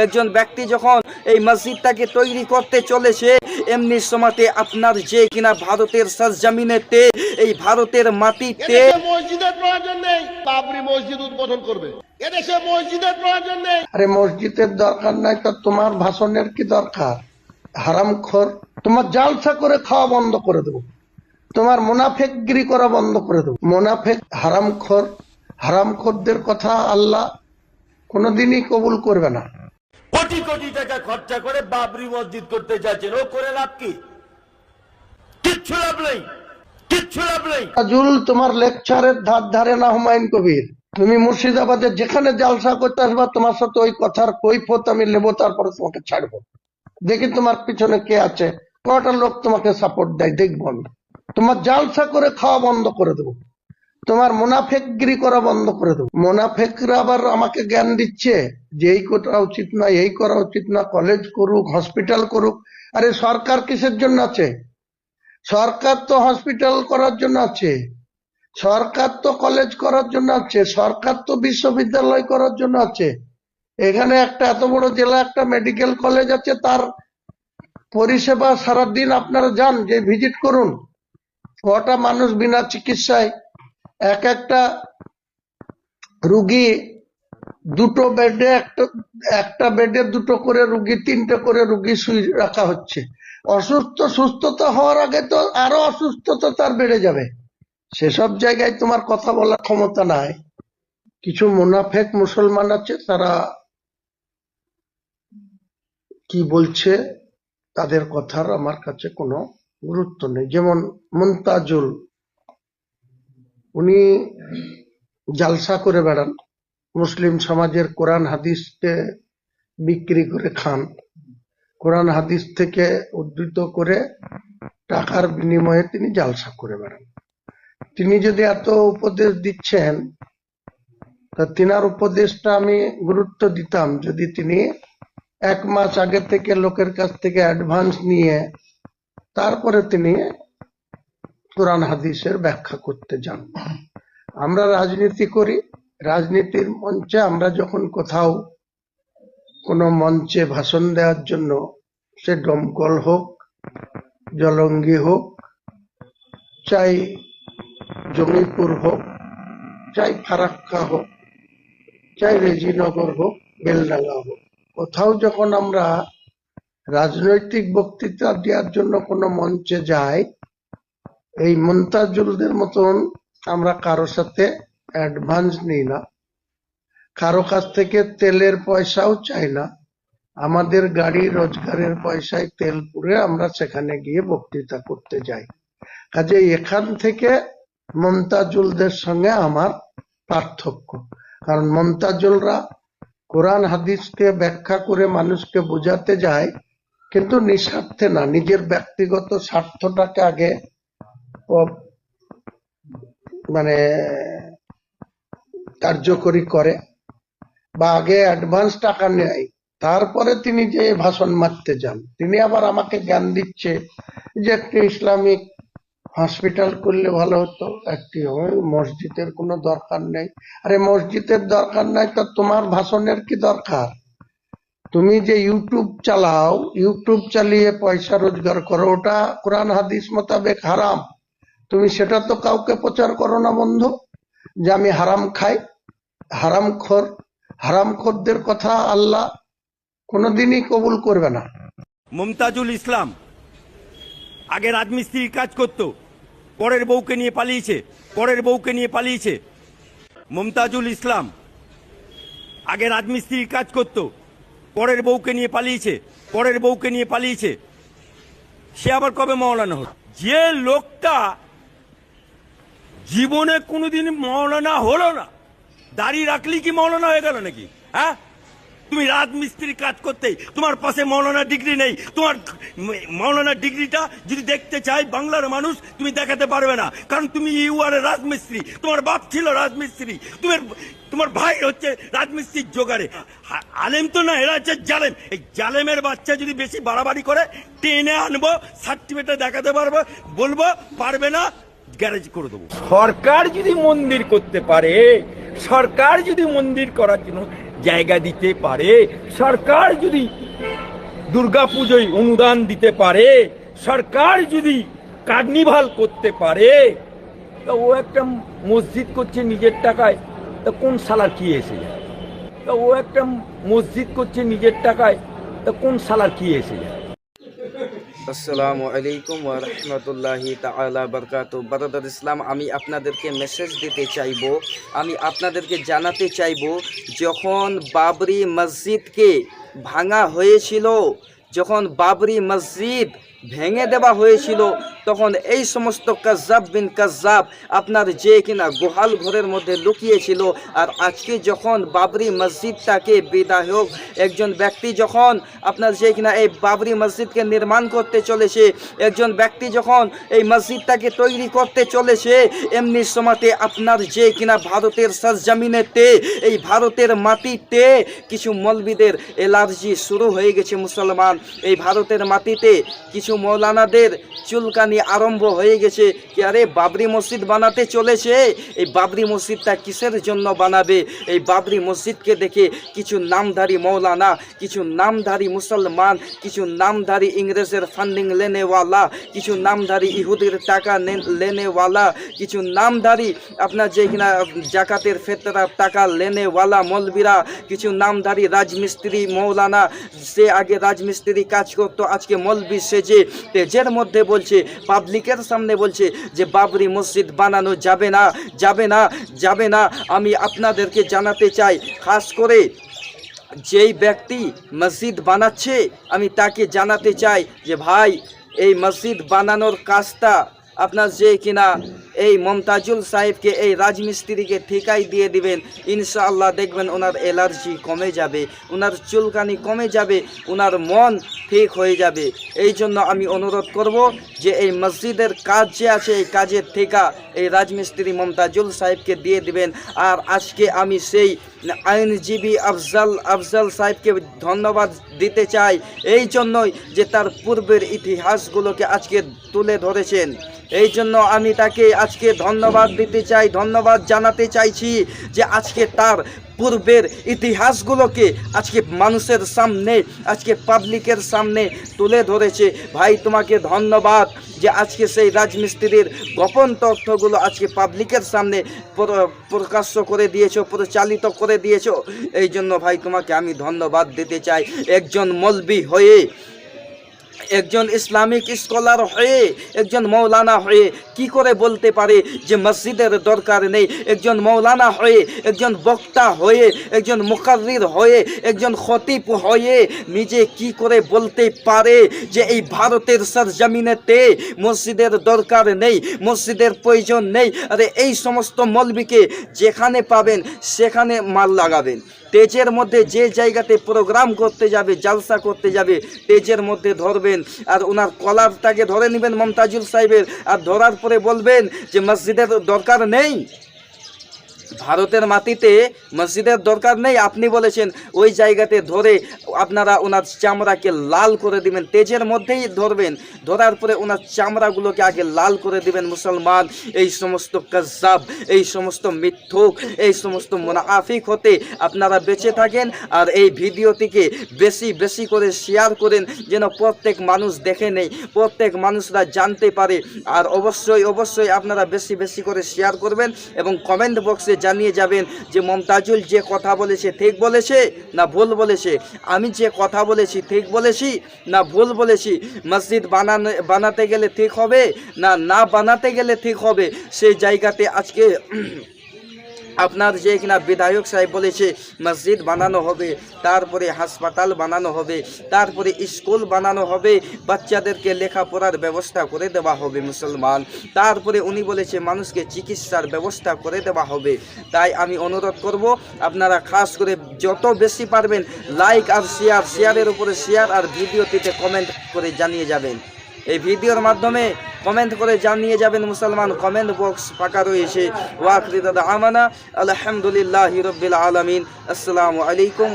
একজন ব্যক্তি যখন এই মসজিদটাকে তৈরি করতে চলেছে, এমনি সময়তে আপনার যে কিনা ভারতের সরজমিনেতে, এই ভারতের মাটিতে মসজিদের প্রয়োজন নেই, বাবরি মসজিদ উদ্বোধন করবে। এদেশে মসজিদের প্রয়োজন নেই। আরে মসজিদের দরকার নাই তো তোমার ভাষণের কি দরকার? হারামখোর, তোমার জালসা করে খাওয়া বন্ধ করে দেবো, তোমার মুনাফেকগিরি করা বন্ধ করে দেবো। মুনাফেক, হারামখোর, হারামখোরদের কথা আল্লাহ কোনোদিনই কবুল করবে না। কোটি কোটি টাকা খরচা করে বাবরি মসজিদ করতে যাচ্ছেন, ও করে লাভ কি? কিচ্ছু লাভ নেই, কিচ্ছু লাভ নেই। তাজুল, তোমার লেকচারের ধার ধারে না হুমায়ুন কবির। তুমি মুর্শিদাবাদে যেখানে জালসা করতে আসবা, তোমার সাথে ওই কথার কৈফিয়ত আমি নেবো, তারপরে তোমাকে ছাড়বো। দেখি তোমার পিছনে কে আছে, কটা লোক তোমাকে সাপোর্ট দেয়, দেখবো আমি। তোমার জালসা করে খাওয়া বন্ধ করে দেবো, তোমার মুনাফেকগিরি করা বন্ধ করে দেবো। মুনাফেকরা আবার আমাকে জ্ঞান দিচ্ছে যে এই করা উচিত না, এই করা উচিত না, কলেজ করুক, হসপিটাল করুক। আরে সরকার কিসের জন্য আছে? সরকার তো হসপিটাল করার জন্য আছে, সরকার তো কলেজ করার জন্য আছে, সরকার তো বিশ্ববিদ্যালয় করার জন্য আছে। এখানে একটা এত বড় জেলা, একটা মেডিকেল কলেজ আছে, তার পরিষেবা সারাদিন আপনারা যান, যে ভিজিট করুন। কটা মানুষ বিনা চিকিৎসায়, এক একটা রুগী দুটো বেডে, একটা বেডে দুটো করে রুগী, তিনটে করে রুগী শুয়ে রাখা হচ্ছে। সুস্থতা হওয়ার আগে তো আরো অসুস্থতা তার বেড়ে যাবে। সেসব জায়গায় তোমার কথা বলার ক্ষমতা নাই। কিছু মুনাফেক মুসলমান আছে, তারা কি বলছে তাদের কথার আমার কাছে কোনো গুরুত্ব নেই। যেমন মুনতাজুল, উনি জালসা করে বেড়ান, মুসলিম সমাজের কোরআন হাদিসকে বিক্রি করে খান, কোরআন হাদিস থেকে উদ্ধৃত করে টাকার বিনিময়ে তিনি জালসা করে বেড়ান। তিনি যদি এত উপদেশ দিচ্ছেন, তা তিনার উপদেশটা আমি গুরুত্ব দিতাম যদি তিনি 1 মাস আগে থেকে লোকের কাছ থেকে অ্যাডভান্স নিয়ে তারপরে তিনি কোরআন হাদিসের ব্যাখ্যা করতে যান। আমরা রাজনীতি করি, রাজনীতির মঞ্চে আমরা যখন কোথাও কোনো মঞ্চে ভাষণ দেওয়ার জন্য, সে দমকল হোক, জলঙ্গি হোক, চাই জমিপুর হোক, চাই ফারাক্কা হোক, চাই রেজিনগর হোক, বেলডাঙ্গা হোক, কোথাও যখন আমরা রাজনৈতিক বক্তৃতা দেওয়ার জন্য কোনো মঞ্চে যাই, এই মুনতাজুলদের মতন আমরা কারো সাথে অ্যাডভান্স নিই না, কারো কাছ থেকে তেলের পয়সাও চাই না। আমাদের গাড়ি রোজগারের পয়সায় তেল পুরে আমরা সেখানে গিয়ে বক্তৃতা করতে যাই। কাজে এখান থেকে মুনতাজুলদের সঙ্গে আমার পার্থক্য। কারণ মুনতাজুলরা কোরআন হাদিসকে ব্যাখ্যা করে মানুষকে বোঝাতে যায়, কিন্তু নিঃস্বার্থে না, নিজের ব্যক্তিগত স্বার্থটাকে আগে মানে কার্যকরী করে, বা আগে অ্যাডভান্স টাকা নেয়, তারপরে তিনি যে ভাষণ মারতে যান। তিনি আবার আমাকে জ্ঞান দিচ্ছে যে একটি ইসলামিক হসপিটাল করলে ভালো হতো, একটি মসজিদের কোনো দরকার নেই। আরে মসজিদের দরকার নাই তো তোমার ভাষণের কি দরকার? তুমি যে ইউটিউব চালাও, ইউটিউব চালিয়ে পয়সা রোজগার করো, ওটা কোরআন হাদিস মোতাবেক হারাম। তুমি সেটা তো কাউকে প্রচার করো না বন্ধু, যে আমি হারাম খাই। হারামখোর, হারামখোরদের কথা আল্লাহ কোনোদিনই কবুল করবে না। মুমতাজুল ইসলাম আগে রাজমিস্ত্রির কাজ করত, পরের বউকে নিয়ে পালিয়েছে, পরের বউকে নিয়ে পালিয়েছে। মুমতাজুল ইসলাম আগে রাজমিস্ত্রির কাজ করত, পরের বউকে নিয়ে পালিয়েছে, পরের বউকে নিয়ে পালিয়েছে। সে আবার কবে মাওলানা হল? যে লোকটা জীবনে কোনোদিন মাওলানা হলো না, দাঁড়িয়ে রাখলি কি মাওলানা হয়ে গেল নাকি? হ্যাঁ, তুমি রাজমিস্ত্রির কাজ করতেই তোমার পাশে মাওলানা ডিগ্রি নেই। তোমার মাওলানা ডিগ্রিটা যদি দেখতে চাই বাংলার মানুষ, তুমি দেখাতে পারবে না, কারণ তুমি ইউ আর রাজমিস্ত্রি। তোমার বাপ ছিল রাজমিস্ত্রি, তোমার ভাই হচ্ছে রাজমিস্ত্রির জোগাড়ে। আলেম তো না, এরা হচ্ছে জালেম। এই জালেমের বাচ্চা যদি বেশি বাড়াবাড়ি করে, টেনে আনবো, সার্টিফিকেট দেখাতে পারবো, বলবো পারবে না, গ্যারেজ করে দেবো। সরকার যদি মন্দির করতে পারে, সরকার যদি মন্দির করার জন্য জায়গা দিতে পারে, সরকার যদি দুর্গাপুজোয় অনুদান দিতে পারে, সরকার যদি কার্নিভাল করতে পারে, তা ও একটা মসজিদ করছে নিজের টাকায়, তা কোন সালার কি এসে যায়? তা ও একটা মসজিদ করছে নিজের টাকায়, তা কোন সালার কি এসে যায়? আসসালামু আলাইকুম ওয়া রাহমাতুল্লাহি তাআলা বারাকাতুহু। ব্রাদার ইসলাম, আমি আপনাদেরকে মেসেজ দিতে চাইবো, আমি আপনাদেরকে জানাতে চাইবো, যখন বাবরি মসজিদকে ভাঙা হয়েছিল, যখন বাবরি মসজিদ ভেঙে দেওয়া হয়েছিল, তখন এই সমস্ত কাজ্জাব বিন কাজ্জাব আপনার যে কিনা গোহাল ঘরের মধ্যে লুকিয়েছিল। আর আজকে যখন বাবরি মসজিদটাকে বিধায়ক একজন ব্যক্তি যখন আপনার যে কিনা এই বাবরি মসজিদকে নির্মাণ করতে চলেছে, একজন ব্যক্তি যখন এই মসজিদটাকে তৈরি করতে চলেছে, এমনি সময়তে আপনার যে কিনা ভারতের সরজমিনেতে, এই ভারতের মাটিতে কিছু মৌলবীদের এলার্জি শুরু হয়ে গেছে। মুসলমান, এই ভারতের মাটিতে কিছু মৌলানাদের চুলকানি আরম্ভ হয়ে গেছে কি আরে বাবরি মসজিদ বানাতে চলেছে, এই বাবরি মসজিদটা কিসের জন্য বানাবে? এই বাবরি মসজিদকে দেখে কিছু নামধারী মৌলানা, কিছু নামধারী মুসলমান, কিছু নামধারী ইংরেজের ফান্ডিং লেনেওয়ালা, কিছু নামধারী ইহুদির টাকা লেনেওয়ালা, কিছু নামধারী আপনার যে কিনা জাকাতের ফেতরা টাকা লেনেওয়ালা মৌলবীরা, কিছু নামধারী রাজমিস্ত্রি মৌলানা, সে আগে রাজমিস্ত্রি কাজ করতো, আজকে মৌলবী সেজে তেজের মধ্যে বলছে, পাবলিকের সামনে বলছে যে বাবরি মসজিদ বানানো যাবে না, যাবে না, যাবে না। আমি আপনাদেরকে জানাতে চাই, খাস করে যেই ব্যক্তি মসজিদ বানাচ্ছে, আমি তাকে জানাতে চাই যে ভাই, এই মসজিদ বানানোর কাজটা আপনার যে কিনা এই মমতাজুল সাহেবকে, এই রাজমিস্ত্রিকে ঠিকাই দিয়ে দিবেন, ইনশাআল্লাহ দেখবেন ওনার এলার্জি কমে যাবে, ওনার চুলকানি কমে যাবে, ওনার মন ঠিক হয়ে যাবে। এই জন্য আমি অনুরোধ করব যে এই মসজিদের কাজ যে আছে, এই কাজের ঠিকা এই রাজমিস্ত্রি মমতাজুল সাহেবকে দিয়ে দিবেন। আর আজকে আমি সেই আইনজীবী আফজল সাহেবকে ধন্যবাদ দিতে চাই, এই জন্যই যে তার পূর্বের ইতিহাসগুলোকে আজকে তুলে ধরেছেন। এই জন্য আমি তাকে আজকে ধন্যবাদ দিতে চাই, ধন্যবাদ জানাতে চাইছি যে আজকে তার পূর্বের ইতিহাসগুলোকে আজকে মানুষের সামনে, আজকে পাবলিকের সামনে তুলে ধরেছে। ভাই, তোমাকে ধন্যবাদ যে আজকে সেই রাজমিস্ত্রির গোপন তথ্যগুলো আজকে পাবলিকের সামনে প্রকাশ্য করে দিয়েছো, পরিচালিত করে দিয়েছো। এই জন্য ভাই তোমাকে আমি ধন্যবাদ দিতে চাই। একজন মৌলবী হয়ে, একজন ইসলামিক স্কলার হয়ে, একজন মৌলানা হয়ে কি করে বলতে পারে যে মসজিদের দরকার নেই? একজন মৌলানা হয়ে, একজন বক্তা হয়ে, একজন মুকাররির হয়ে, একজন খতিব হয়ে নিজে কি করে বলতে পারে যে এই ভারতের সরজমিনেতে মসজিদের দরকার নেই, মসজিদের প্রয়োজন নেই? আরে এই সমস্ত মৌলবীকে যেখানে পাবেন সেখানে মাল লাগাবেন। তেজের মধ্যে যে জায়গাতে প্রোগ্রাম করতে যাবে, জালসা করতে যাবে, তেজের মধ্যে ধরবেন আর ওনার কলারটাকে ধরে নেবেন মমতাজুল সাহেবের, আর ধরার পরে বলবেন যে মসজিদের দরকার নেই, ভারতের মাটিতে মসজিদের দরকার নেই। আপনি বলেছেন ওই জায়গাতে ধরে আপনারা ওনার চামড়াকে লাল করে দিবেন, তেজের মধ্যেই ধরবেন, ধরার পরে ওনার চামড়াগুলোকে আগে লাল করে দিবেন। মুসলমান, এই সমস্ত কাজ্জাব, এই সমস্ত মিথ্যুক, এই সমস্ত মুনাফিক হতে আপনারা বেঁচে থাকেন। আর এই ভিডিওটিকে বেশি বেশি করে শেয়ার করেন, যেন প্রত্যেক মানুষ দেখে নেই, প্রত্যেক মানুষরা জানতে পারে। আর অবশ্যই অবশ্যই আপনারা বেশি বেশি করে শেয়ার করবেন এবং কমেন্ট বক্সে জানিয়ে যাবেন যে মমতাজুল যে কথা বলেছে ঠিক বলেছে না ভুল বলেছে, আমি যে কথা বলেছি ঠিক বলেছি না ভুল বলেছি, মসজিদ বানাতে গেলে ঠিক হবে না না বানাতে গেলে ঠিক হবে। সেই জায়গাতে আজকে আপনার যে কিনা বিধায়ক সাহেব বলেছে মসজিদ বানানো হবে, তারপরে হাসপাতাল বানানো হবে, তারপরে স্কুল বানানো হবে, বাচ্চাদেরকে লেখাপড়ার ব্যবস্থা করে দেওয়া হবে। মুসলমান, তারপরে উনি বলেছে মানুষকে চিকিৎসার ব্যবস্থা করে দেওয়া হবে। তাই আমি অনুরোধ করব আপনারা খাস করে যত বেশি পারবেন লাইক আর শেয়ারের উপরে শেয়ার, আর ভিডিওটিতে কমেন্ট করে জানিয়ে যাবেন। এই ভিডিওর মাধ্যমে কমেন্ট করে জানিয়ে যাবেন। মুসলমান, কমেন্ট বক্স ফাঁকা রয়েছে। ওয়া আখিরু দাওয়ানা আলহামদুলিল্লাহি রাব্বিল আলামিন। আসসালামু আলাইকুম।